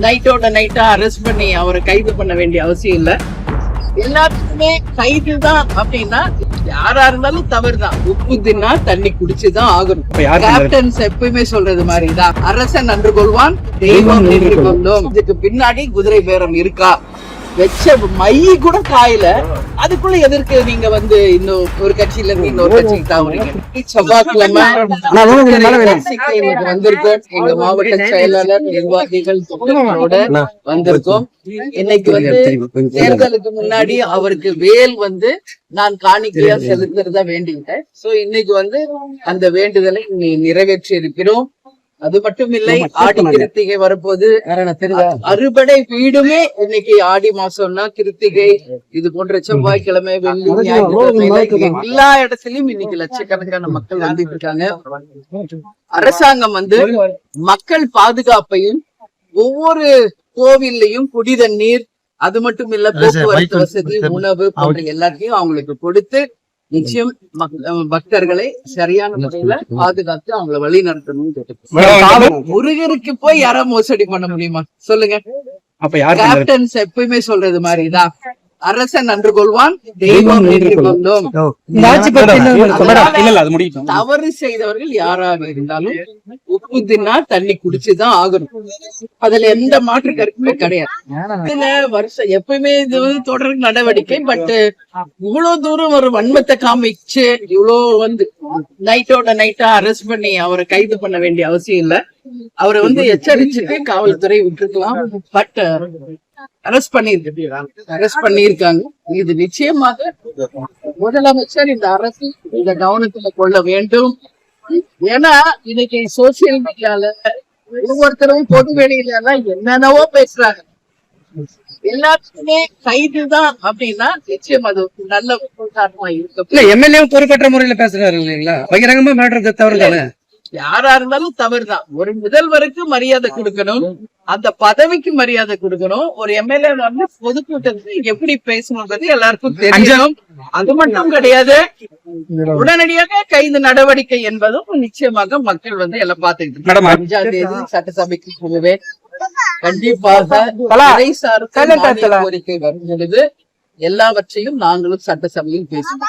நைட்டோட நைட்டா அரெஸ்ட் பண்ணி அவரை கைது பண்ண வேண்டிய அவசியம் இல்ல. எல்லாத்துக்குமே கைது தான் அப்படின்னா யாரா இருந்தாலும் தவறுதான். உப்பு தின்னா தண்ணி குடிச்சுதான் ஆகணும். கேப்டன்ஸ் எப்பயுமே சொல்றது மாதிரிதான், அரசன் நன்று கொள்வான், தெய்வம் நின்று கொள்ளும். இதுக்கு பின்னாடி குதிரை பேரம் இருக்கா? வச்ச மைய கூட காயில அதுக்குள்ள எதற்கு நீங்க வந்து இன்னும் ஒரு கட்சியில இருந்து இன்னொரு கட்சிக்கு தாவுறீங்க? செவ்வாய்க்கிழமை வந்திருக்கோம். எங்க மாவட்ட செயலாளர் நிர்வாகிகள் வந்திருக்கோம். இன்னைக்கு வந்து தேர்தலுக்கு முன்னாடி அவருக்கு வேல் வந்து நான் காணிக்கையா செலுத்துறதா வேண்டிக்கிட்டேன். சோ இன்னைக்கு வந்து அந்த வேண்டுதலை நிறைவேற்றி இருக்கிறோம். அது மட்டும் இல்லை, ஆடி கிருத்திகை வரப்போது, அறுபடை வீடுமே இன்னைக்கு ஆடி மாசம்னா கிருத்திகை இது போன்ற செவ்வாய்க்கிழமை வெள்ளி எல்லா இடத்துலயும் இன்னைக்கு லட்சக்கணக்கான மக்கள் வந்துட்டு இருக்காங்க. அரசாங்கம் வந்து மக்கள் பாதுகாப்பையும் ஒவ்வொரு கோவில்லையும் குடி தண்ணீர், அது மட்டும் இல்ல போக்குவரத்து வசதி, உணவு போன்ற எல்லாத்தையும் அவங்களுக்கு கொடுத்து நிச்சயம் பக்தர்களை சரியான முறையில பாதுகாத்து அவங்களை வழி நடத்தணும். முருகருக்கு போய் யாரா மோசடி பண்ண முடியுமா சொல்லுங்க? கேப்டன்ஸ் எப்பயுமே சொல்றது மாதிரிதான், அரசன் நன்று கொள்வான், தெய்வம் நின்று கொள்ளும். தவறு செய்தவர்கள் யாராக இருந்தாலும் உப்பு தின்னா தண்ணி குடிச்சுதான் ஆகணும். அதுல எந்த மாற்று கருத்துமே கிடையாது. வருஷம் எப்பயுமே இது வந்து தொடர் நடவடிக்கை. பட் இவ்வளவு தூரம் ஒரு வன்மத்தை காமிச்சு இவ்வளவு வந்து நைட்டோட நைட்டா அரெஸ்ட் பண்ணி அவரை கைது பண்ண வேண்டிய அவசியம் இல்ல. அவரை வந்து எச்சரிச்சுட்டு காவல்துறை விட்டுருக்கலாம். பட் அரெஸ்ட் பண்ணிருக்காங்க. இது நிச்சயமாக முதலமைச்சர் இந்த அரசு இந்த கவனத்துல கொள்ள வேண்டும். ஏன்னா இன்னைக்கு சோசியல் மீடியால ஒவ்வொருத்தரும் பொது வெளியில எல்லாம் என்னென்னவோ பேசுறாங்க. எல்லாத்துக்குமே கைதுதான் அப்படின்னா நிச்சயம் அது நல்ல காரணமா இருக்கு. எம்எல்ஏ பொறுப்பற்ற முறையில பேசுறாரு இல்லைங்களா? பகிரங்கமா மேட்டர் தவறு தானே? யாரா இருந்தாலும் தவறுதான். ஒரு முதல்வருக்கு மரியாதை கொடுக்கணும், அந்த பதவிக்கு மரியாதை கொடுக்கணும். ஒரு எம்எல்ஏ வந்து பொதுக்கூட்டத்துக்கு எப்படி பேசணும்ன்றது எல்லாருக்கும் தெரியும். அது மட்டும் கிடையாது, உடனடியாக கைது நடவடிக்கை என்பதும் நிச்சயமாக மக்கள் வந்து எல்லாம் பார்த்துக்கிட்டு 5ஆம் தேதி சட்டசபைக்கு போவேன். கண்டிப்பாக கோரிக்கை வரும் பொழுது எல்லாவற்றையும் நாங்களும் சட்டசபையில் பேசுவோம்.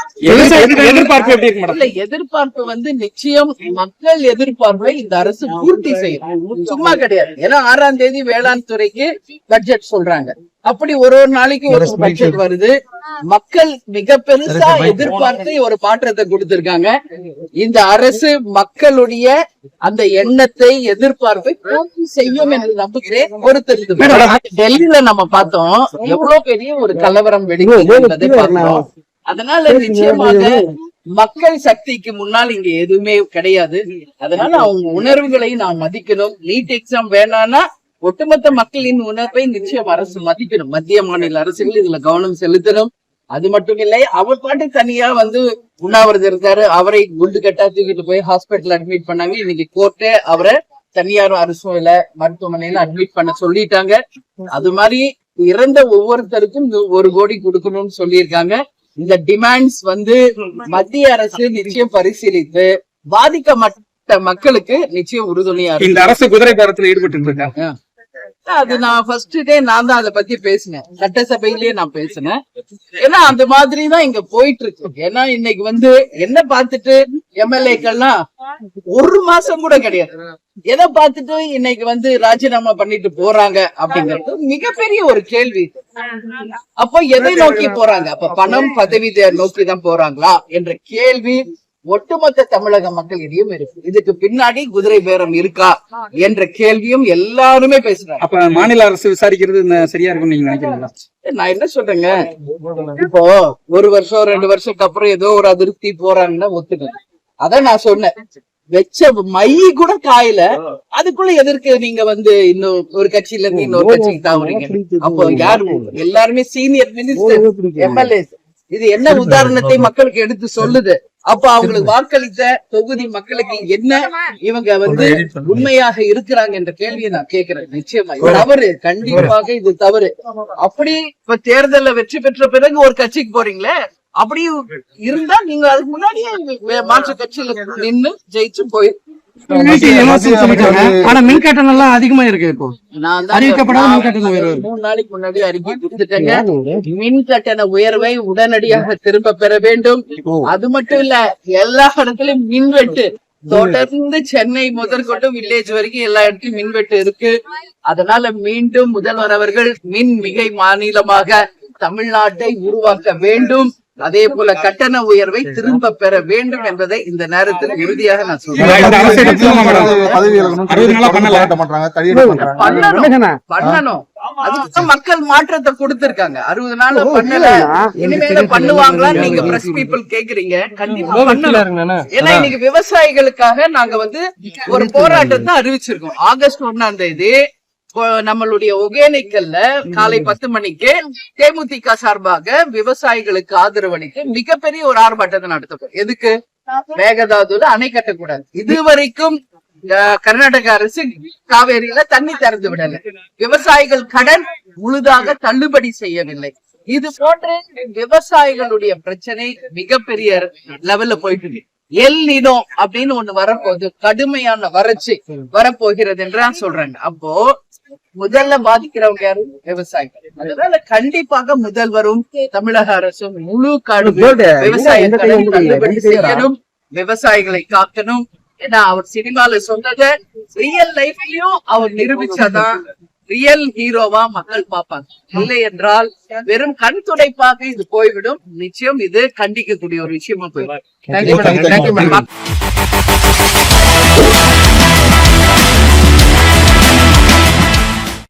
எதிர்பார்ப்பு வந்து நிச்சயம் மக்கள் எதிர்பார்ப்பை இந்த அரசு பூர்த்தி செய்யும், சும்மா கிடையாது. ஏன்னா 6ஆம் தேதி வேளாண் துறைக்கு பட்ஜெட் சொல்றாங்க. அப்படி ஒரு நாளைக்கு ஒரு பட்ஜெட் வருது. மக்கள் மிக பெருசா எதிர்பார்த்து ஒரு மாற்றத்தை கொடுத்திருக்காங்க. இந்த அரசு மக்களுடைய அந்த எண்ணத்தை எதிர்பார்ப்பை பூர்த்தி செய்யும் என்று நம்புகிறேன். பொறுத்திருந்து. டெல்லியில நம்ம பார்த்தோம் எவ்வளவு பெரிய ஒரு கலவரம் வெடிப்பதை பார்த்தோம். அதனால நிச்சயமாக மக்கள் சக்திக்கு முன்னால் இங்க எதுவுமே கிடையாது. அதனால அவங்க உணர்வுகளை நாம் மதிக்கணும். நீட் எக்ஸாம் வேணான்னா ஒட்டுமொத்த மக்களின் உணர்வை நிச்சயம் அரசு மதிக்கணும். மத்திய மாநில அரசுகள் இதுல கவனம் செலுத்தணும். அது மட்டும் இல்லை, அவர் பாட்டு தனியா வந்து உண்ணாவிரதம் இருக்காரு. அவரை குண்டு கட்டா தூக்கிட்டு போய் ஹாஸ்பிட்டல் அட்மிட் பண்ணாங்க. இன்னைக்கு கோர்ட்டே அவரை தனியார் அரசுல மருத்துவமனையில அட்மிட் பண்ண சொல்லிட்டாங்க. அது மாதிரி இறந்த ஒவ்வொருத்தருக்கும் 1 கோடி கொடுக்கணும்னு சொல்லியிருக்காங்க. இந்த டிமாண்ட்ஸ் வந்து மத்திய அரசு நிச்சயம் பரிசீலித்து பாதிக்கப்பட்ட மக்களுக்கு நிச்சயம் உறுதுணையா இருக்கு. இந்த அரசு குதிரை பேரத்தில் ஈடுபட்டு இருக்காங்க. அது நான் ஃபர்ஸ்ட் டே நான் தான் அதை பத்தி பேசினேன், சட்டசபையிலேயே நான் பேசினேன். ஏன்னா அந்த மாதிரிதான் இங்க போயிட்டு இருக்கு. ஏன்னா இன்னைக்கு வந்து என்ன பார்த்துட்டு எம்எல்ஏக்கள்லாம் 1 மாசம் கூட கிடையாது, எதை பார்த்துட்டு இன்னைக்கு வந்து ராஜினாமா பண்ணிட்டு போறாங்க அப்படிங்கிறது மிகப்பெரிய ஒரு கேள்வி. அப்போ எதை நோக்கி போறாங்க? அப்ப பணம் பதவி நோக்கிதான் போறாங்களா என்ற கேள்வி ஒட்டுமொத்த தமிழக மக்கள் இடையும் இருக்கு. இதுக்கு பின்னாடி குதிரை பேரம் இருக்கா என்ற கேள்வியும் எல்லாருமே பேசுறாங்க. அப்ப மாநில அரசு விசாரிக்கிறது சரியா இருக்கும் நீங்க நினைக்கிறீங்களா? நான் என்ன சொல்றேங்க, இப்போ 1 வருஷம் 2 வருஷத்துக்கு அப்புறம் ஏதோ ஒரு அதிருப்தி போறாங்கன்னா ஒத்துக்கணும். அதான் நான் சொன்னேன், வச்ச மைய கூட காயில அதுக்குள்ள எதற்கு நீங்க வந்து இன்னும் ஒரு கட்சியில இருந்து இன்னொரு கட்சிக்கு தாவுறீங்க? அப்போ யாரு? எல்லாருமே சீனியர் மினிஸ்டர், எம்எல்ஏ. இது என்ன உதாரணத்தை மக்களுக்கு எடுத்து சொல்லுது? அப்ப அவங்களுக்கு வாக்களித்த தொகுதி மக்களுக்கு என்ன இவங்க வந்து உண்மையாக இருக்கிறாங்க என்ற கேள்வியை நான் கேட்கிறேன். நிச்சயமா தவறு, கண்டிப்பாக இது தவறு. அப்படி இப்ப தேர்தல்ல வெற்றி பெற்ற பிறகு ஒரு கட்சிக்கு போறீங்களே, அப்படி இருந்தா நீங்க அதுக்கு முன்னாடியே மாற்று கட்சியில நின்னு ஜெயிச்சு ஆனா மின் கட்டணம் எல்லாம் அதிகமா இருக்கு இப்போ. நான் தான் அறிவிக்கப்படாத மின் கட்டண உயர்வு. 3 நாளைக்கு முன்னாடி அறிக்கை கொடுத்துட்டேங்க. மின் கட்டண உயர்வை உடனடியாக திரும்ப பெற வேண்டும். அது மட்டும் இல்ல, எல்லா இடத்துலயும் மின்வெட்டு தொடர்ந்து சென்னை முதற்கொண்டு வில்லேஜ் வரைக்கும் எல்லா இடத்துலயும் மின்வெட்டு இருக்கு. அதனால மீண்டும் முதல்வர் அவர்கள் மின் மிகை மாநிலமாக தமிழ்நாட்டை உருவாக்க வேண்டும். அதே போல கட்டண உயர்வை திரும்ப பெற வேண்டும் என்பதை இந்த நேரத்தில் உறுதியாக நான் சொல்றேன். பண்ணணும். அதுக்குதான் மக்கள் மாற்றத்தை கொடுத்திருக்காங்க. 60 நாள் பண்ணல, இனிமேல பண்ணுவாங்களான்னு நீங்க பிரஸ் பீப்புள் கேக்குறீங்க. கண்டிப்பா பண்ணணும். ஏன்னா இன்னைக்கு விவசாயிகளுக்காக நாங்க ஒரு போராட்டத்தை அறிவிச்சிருக்கோம். ஆகஸ்ட் 1ஆம் தேதி நம்மளுடைய ஒகேனக்கல்ல காலை 10 மணிக்கு தேமுதிக சார்பாக விவசாயிகளுக்கு ஆதரவு அளித்து மிகப்பெரிய ஒரு ஆர்ப்பாட்டத்தை நடத்தப்படும். எதுக்கு? மேகதாதுல அணை கட்டக்கூடாது. இதுவரைக்கும் கர்நாடக அரசு காவேரியில தண்ணி திறந்து விடல. விவசாயிகள் கடன் முழுதாக தள்ளுபடி செய்யவில்லை. இது போன்ற விவசாயிகளுடைய பிரச்சனை மிகப்பெரிய லெவல்ல போயிட்டு இருக்கு. எல் நினோ அப்படின்னு ஒண்ணு வரப்போகுது, கடுமையான வறட்சி வரப்போகிறது என்று சொல்றாங்க. அப்போ முதல்ல பாதிக்கிறவங்க யாரு? விவசாயிகள். அதனால கண்டிப்பாக முதல்வரும் தமிழக அரசும் முழு காடு விவசாய கடன் தள்ளுபடி செய்யணும், விவசாயிகளை காக்கணும். ஏன்னா அவர் சினிமால சொன்னதை ரியல் லைஃப்லயும் அவர் நிரூபிச்சாதான் ரியல் ஹீரோவா மக்கள் பார்ப்பாங்க. இல்லை என்றால் வெறும் கண் துடைப்பாக இது போய்விடும். நிச்சயம் இது கண்டிக்கக்கூடிய ஒரு விஷயமா போயிடும்.